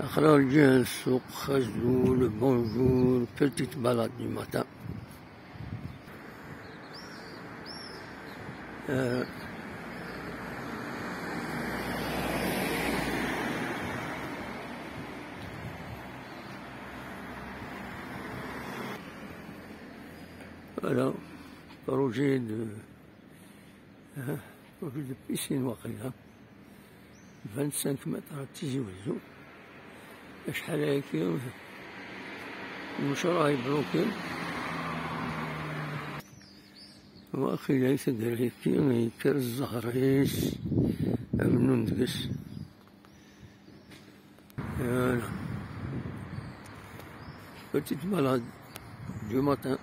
أخرج السوق خزول bonjour, petite balade du matin. Voilà, projet de piscine واقيلا 25 متر تيجي وزو شحال هاكي المشروع يبروكي واخيلا يتدير هيكي يكر الزهريس منو ندقس فوالا petite balade du matin.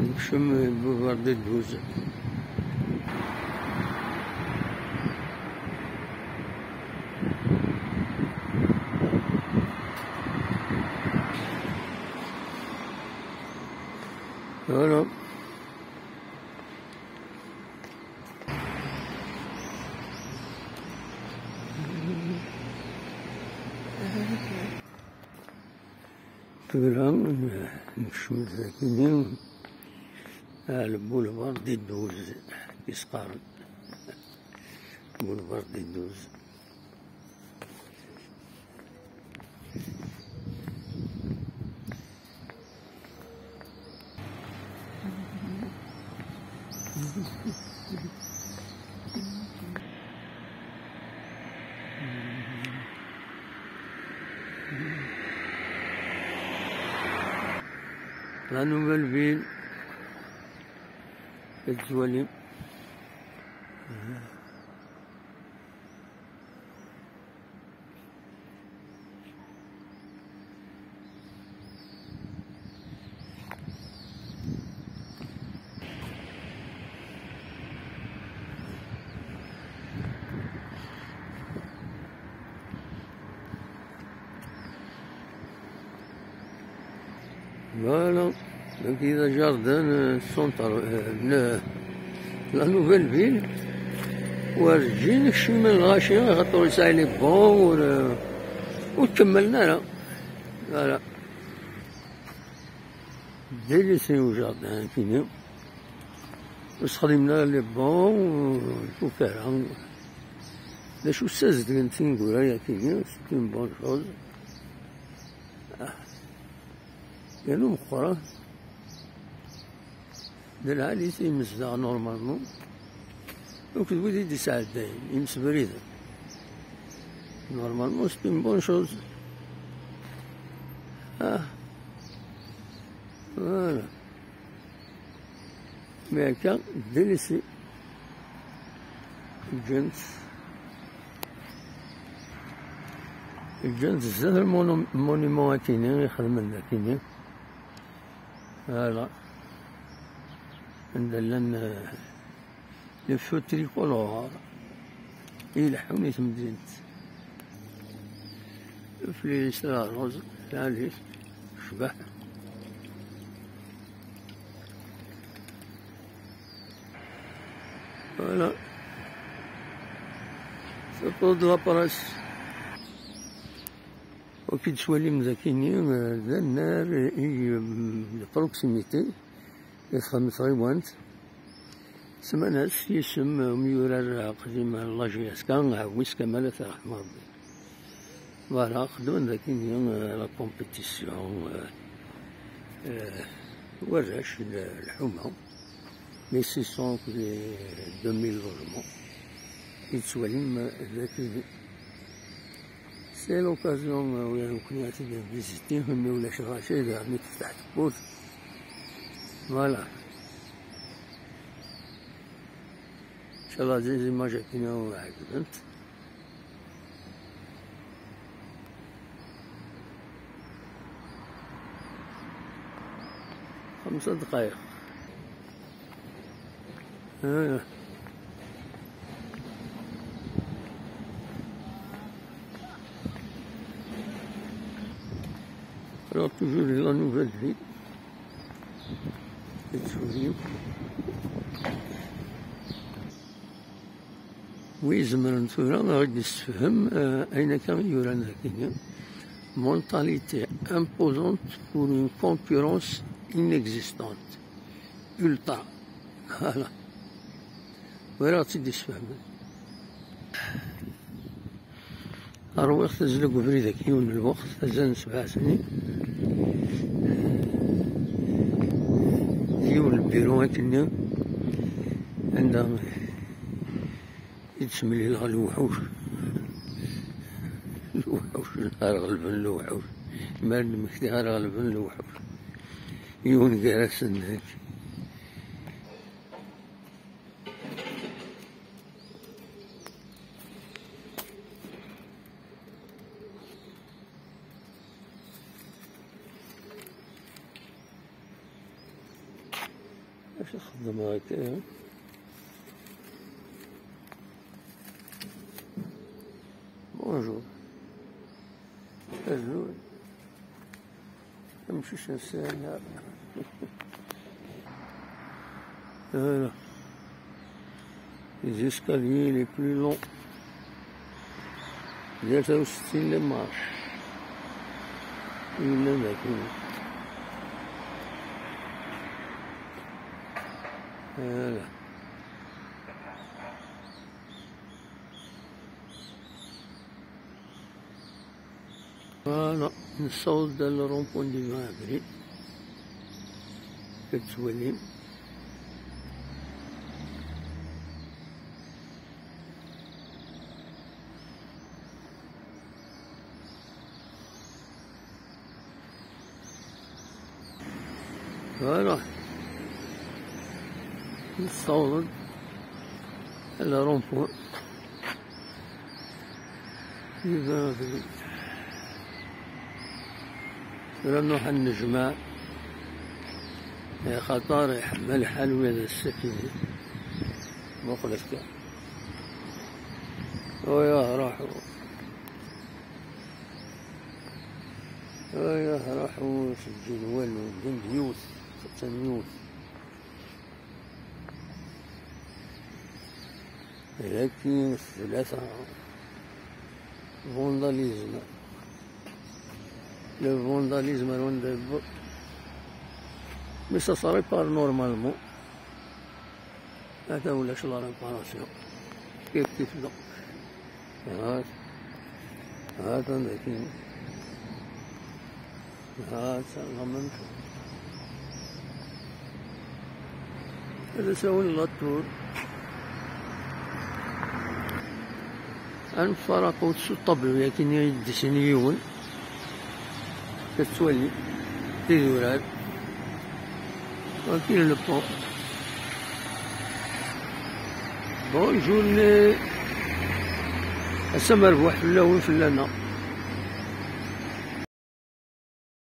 نمشيو البوفار دي دوز. فوالا فوالا نمشيو ساكنين على بولفار دي دوز كيسقارن بولفار دي دوز. La nouvelle ville est jolie. Voilà, donc il y a un jardin central, la nouvelle ville. وارجين الشم الغاشي غطوا يسعي لي بون وكملنا لا فوالا ديليسي وجاردان كينيو واستخدمنا لي بون وكارا داش وسازت كنت نقول هيا كينيو سيت اون بون شوز كانوا مخرا دلها لي يمزع نورمالمون Donc vous dites ça, il me semble. Normalement, c'est une bonne chose. Ah, voilà. Mais quand délaissé, الجنس زاد المونيمون كاينين يخدم لنا كاينين. فوالا عندنا لي فو تريكولور يلحوني تمدينت فليس لا روز ثالث شبح فوالا سيرتو دو لابراس وكي تشوالي مزاكيني ذا النار البروكسيميتي يخدم غيوانت سماناس يسم ميورار قديم لاجياس كان عويس كمال رحمة ربي فوالا خدمنا ذاكين لا كومبيتيسيون وراش الحومة لي 600 لي 2000 لوجمون يتسواليم ذاك سي لوكازيون ويا كنا فيزيتيه مي ولاش غاشي مي تفتح تبوت فوالا إن شاء الله زي ما جاتنا وعجبت. 5 دقائق. Alors toujours la nouvelle ville. ويزمر نتورا غادي نستفهم أين كان يوران ذاك mentalité imposante pour une concurrence inexistante ultra. Voilà. ولا تدي تفهم الوقت تزلق بريدك يون الوقت تزن 7 سنين يون البيرو هكذا عندهم يتسمى لها الوحوش نهار غلبن الوحوش مال مكتي نهار غلبن الوحوش يون كراس هناك اش نخدم هكا بونجور الزول نمشيش نسالها Voilà. Les escaliers les plus longs. 63 les marches. Il en a plus. Voilà. Voilà, نصوت ديال الرومبون ديال المغربي كتولي فوالا نصوت الرومبون ديال المغربي نروح النجمة خطار يحمل حلوى السكينة مخلص وياه راحوا سجلوا والو ديوث تنيوث لكن الثلاثة فونداليزم le vandalisme rendez-vous mais ça se répare normalement هذا ولا شو لا ريباراسيون كيف لا هذا لكن هذا غمن هذا سوى الطول أن فرقوا تسو الطبل لكن يدسنيون كتولي تيزورات وكاين لو بون بونجور هسا مربوح فلاون فلانا